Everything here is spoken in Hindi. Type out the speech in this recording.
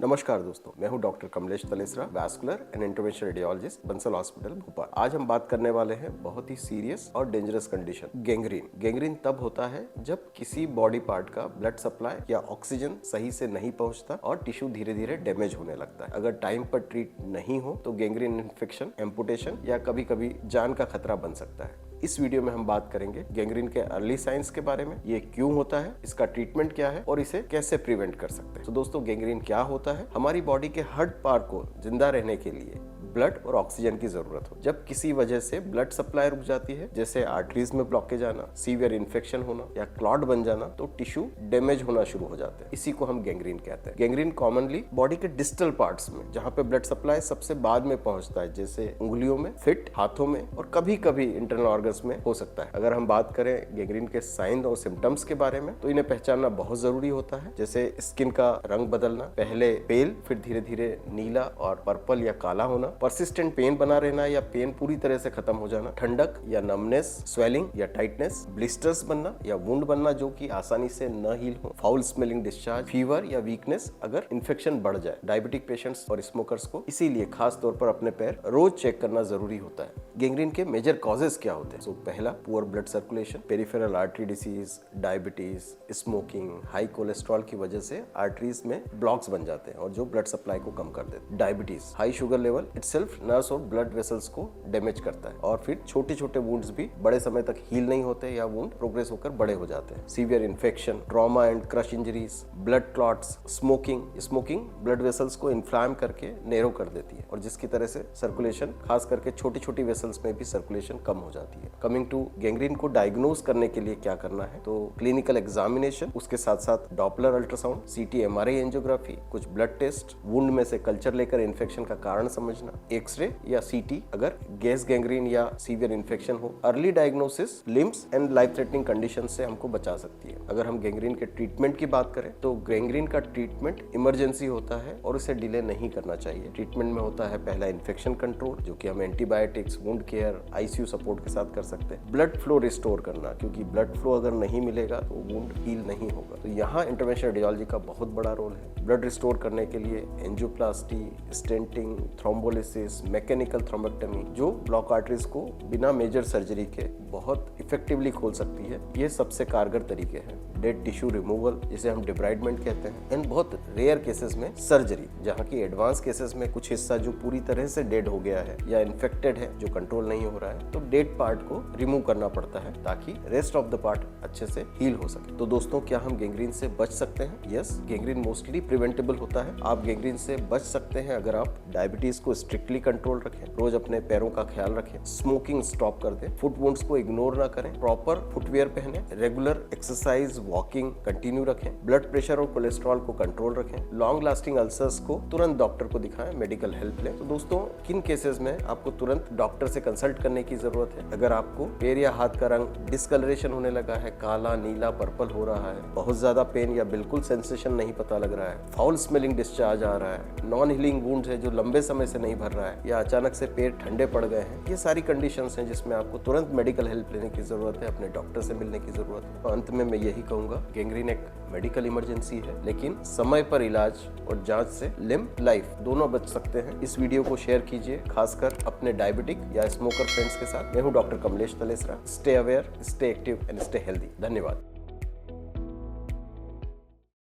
नमस्कार दोस्तों, मैं हूं doctor Kamlesh Talesara, vascular and interventional radiologist, Bansal hospital Bhopal. आज हम बात करने वाले हैं बहुत ही सीरियस और डेंजरस कंडीशन, गैंग्रीन। गैंग्रीन तब होता है जब किसी बॉडी पार्ट का ब्लड सप्लाई या ऑक्सीजन सही से नहीं पहुंचता और टिश्यू धीरे धीरे डैमेज होने लगता है। अगर टाइम पर ट्रीट नहीं हो तो गैंग्रीन इन्फेक्शन, एम्पुटेशन या कभी कभी जान का खतरा बन सकता है। इस वीडियो में हम बात करेंगे गैंग्रीन के अर्ली साइंस के बारे में, ये क्यों होता है, इसका ट्रीटमेंट क्या है और इसे कैसे प्रिवेंट कर सकते हैं। तो दोस्तों, गैंग्रीन क्या होता है? हमारी बॉडी के हर पार्ट को जिंदा रहने के लिए ब्लड और ऑक्सीजन की जरूरत हो। जब किसी वजह से ब्लड सप्लाई रुक जाती है, जैसे आर्टरीज में ब्लॉकेज आना, सीवियर इन्फेक्शन होना या क्लॉट बन जाना, तो टिश्यू डैमेज होना शुरू हो जाते हैं। इसी को हम गैंग्रीन कहते हैं। गैंग्रीन कॉमनली बॉडी के डिस्टल पार्ट्स में, जहाँ पे ब्लड सप्लाई सबसे बाद में पहुंचता है, जैसे उंगलियों में, फिट, हाथों में और कभी कभी इंटरनल ऑर्गन्स में हो सकता है। अगर हम बात करें गैंग्रीन के साइन और सिम्टम्स के बारे में, तो इन्हें पहचानना बहुत जरूरी होता है। जैसे स्किन का रंग बदलना, पहले पेल, फिर धीरे धीरे नीला और पर्पल या काला होना, परसिस्टेंट पेन बना रहना या पेन पूरी तरह से खत्म हो जाना, ठंडक या नमनेस, स्वेलिंग या टाइटनेस, ब्लिस्टर्स बनना या वुंड बनना जो कि आसानी से न हील हो, फाउल स्मेलिंग डिस्चार्ज, फीवर या वीकनेस अगर इन्फेक्शन बढ़ जाए। डायबिटिक पेशेंट्स और स्मोकर्स को इसीलिए खास तौर पर अपने पैर रोज चेक करना जरूरी होता है। गैंग्रीन के मेजर कॉजेस क्या होते हैं? पहला, poor blood circulation, peripheral artery disease, diabetes, smoking, high cholesterol की वजह से आर्टरीज में ब्लॉक्स बन जाते हैं और जो ब्लड सप्लाई को कम कर देते हैं। Diabetes, high sugar level itself nerves और ब्लड वेसल्स को डैमेज करता है और फिर छोटे छोटे वुंड्स भी बड़े समय तक हील नहीं होते या वुंड प्रोग्रेस होकर बड़े हो जाते हैं। Severe infection, trauma and crush injuries, blood clots, smoking blood vessels को इन्फ्लाम करके नैरो कर देती है और जिसकी तरह से सर्कुलेशन, खास करके छोटी छोटी वेसल्स में भी सर्कुलेशन कम हो जाती है। कमिंग टू गैंग्रीन को डायग्नोज करने के लिए क्या करना है, तो क्लिनिकल एग्जामिनेशन, उसके साथ साथ डॉपलर अल्ट्रासाउंड, सीटी, एमआरआई एंजियोग्राफी, कुछ ब्लड टेस्ट, वुंड में से कल्चर लेकर इन्फेक्शन का कारण समझना, एक्सरे या सीटी अगर गैस गैंग्रीन या सीवियर इन्फेक्शन हो। Early diagnosis limbs and life threatening condition से हमको बचा सकती है। अगर हम गैंग्रीन के ट्रीटमेंट की बात करें तो गैंग्रीन का ट्रीटमेंट इमरजेंसी होता है और उसे डिले नहीं करना चाहिए। ट्रीटमेंट में होता है पहला इन्फेक्शन कंट्रोल, जो कि हम antibiotics, wound care, ICU support के साथ कर सकते हैं। ब्लड फ्लो रिस्टोर करना, क्योंकि ब्लड फ्लो अगर नहीं मिलेगा तो वुंड हील नहीं होगा। तो यहाँ इंटरवेंशनल रेडियोलॉजी का बहुत बड़ा रोल है। ब्लड रिस्टोर करने के लिए angioplasty, stenting, thrombolysis, mechanical thrombectomy, जो ब्लॉक आर्टरीज को बिना मेजर सर्जरी के बहुत इफेक्टिवली खोल सकती है, ये सबसे कारगर तरीके हैं। डेड टिश्यू रिमूवल, जिसे हम डिब्राइडमेंट कहते हैं, एंड बहुत रेयर केसेस में सर्जरी, जहाँ की एडवांस केसेस में कुछ हिस्सा जो पूरी तरह से डेड हो गया है या इन्फेक्टेड है, जो कंट्रोल नहीं हो रहा है, तो डेड पार्ट को रिमूव करना पड़ता है ताकि रेस्ट ऑफ द पार्ट अच्छे से हील हो सके। तो दोस्तों, क्या हम गैंग्रीन से बच सकते हैं? यस, गैंग्रीन मोस्टली प्रिवेंटेबल होता है। आप गैंग्रीन से बच सकते हैं अगर आप डायबिटीज को स्ट्रिक्टली कंट्रोल रखें, रोज अपने पैरों का ख्याल रखें, स्मोकिंग स्टॉप कर दें, फुट वुंड्स को इग्नोर ना करें, प्रॉपर फुटवेयर पहने, रेगुलर एक्सरसाइज, वॉकिंग कंटिन्यू रखें, ब्लड प्रेशर और कोलेस्ट्रॉल को कंट्रोल रखें, लॉन्ग लास्टिंग अल्सर्स को तुरंत डॉक्टर को दिखाएं, मेडिकल हेल्प लें। तो दोस्तों, किन केसेस में आपको तुरंत डॉक्टर से कंसल्ट करने की जरूरत है? अगर आपको पैर या हाथ का रंग डिस्कलरेशन होने लगा है, काला, नीला, पर्पल हो रहा है, बहुत ज्यादा पेन या बिल्कुल सेंसेशन नहीं पता लग रहा है, फाउल स्मेलिंग डिस्चार्ज आ रहा है, नॉन हीलिंग वुंड है जो लंबे समय से नहीं भर रहा है, या अचानक से पैर ठंडे पड़ गए हैं, ये सारी कंडीशंस हैं जिसमें आपको तुरंत मेडिकल हेल्प लेने की जरूरत है, अपने डॉक्टर से मिलने की जरूरत है। अंत में मैं यही कहूंगा, गैंग्रीन एक मेडिकल इमरजेंसी है, लेकिन समय पर इलाज और जांच से लिम्फ, लाइफ दोनों बच सकते हैं। इस वीडियो को शेयर कीजिए, खासकर अपने डायबिटिक या स्मोकर फ्रेंड्स के साथ। मैं हूं doctor Kamlesh Talesara. Stay aware, stay active and stay healthy. धन्यवाद।